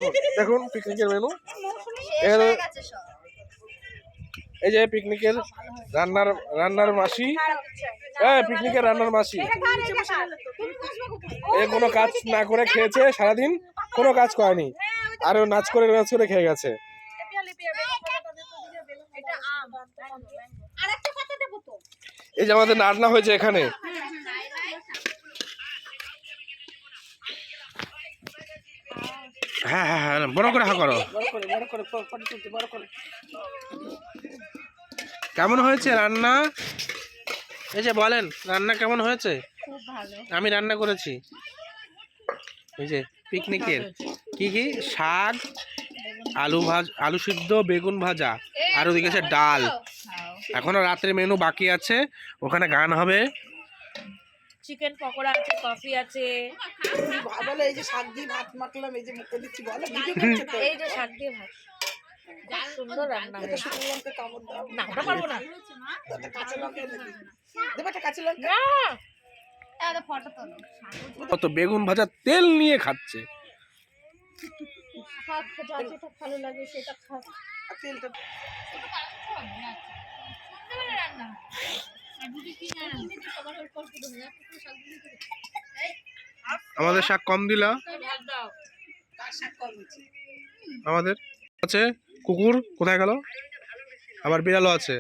দেখুন পিকনিকের মেনু। এখানে এই যে পিকনিকের রান্নার মাসি, হ্যাঁ পিকনিকের রান্নার মাসি এ কোনো কাজ না করে খেয়েছে সারাদিন, কোনো কাজ করেনি, আর ও নাচ করে খেয়ে গেছে। এই যে আমাদের রান্না হয়েছে এখানে, হ্যাঁ হ্যাঁ হ্যাঁ বড় করে হা করো। কেমন হয়েছে রান্না? এই যে বলেন রান্না কেমন হয়েছে? খুব ভালো। আমি রান্না করেছি এই যে পিকনিকের কি কি শাক, আলু সিদ্ধ, বেগুন ভাজা, আর ওদিকে আছে ডাল। এখনো রাতের মেনু বাকি আছে, ওখানে গান হবে, চিকেন পকোড়া আছে, কফি আছে। বলো এই যে শাক দিয়ে ভাত মাখলাম, এই যে মুখে দিচ্ছি, বলো ভিডিও করছে তো। এই যে শাক দিয়ে ভাত, সুন্দর রান্না এটা শুকনো লঙ্কা কামড় দাও না, ওটা পারবো না। একটা কাঁচা লঙ্কা এনে দিই, দেবে একটা কাঁচা লঙ্কা। ফটো তোলো। কত বেগুন ভাজা তেল নিয়ে খাচ্ছে। যেটা ভালো লাগে সেটা খা। আর তেলটা আমাদের শাক কম দিলা, কার শাক কম হয়েছে? আমাদের আছে কুকুর কোথায় গেল, আবার বিড়ালও আছে।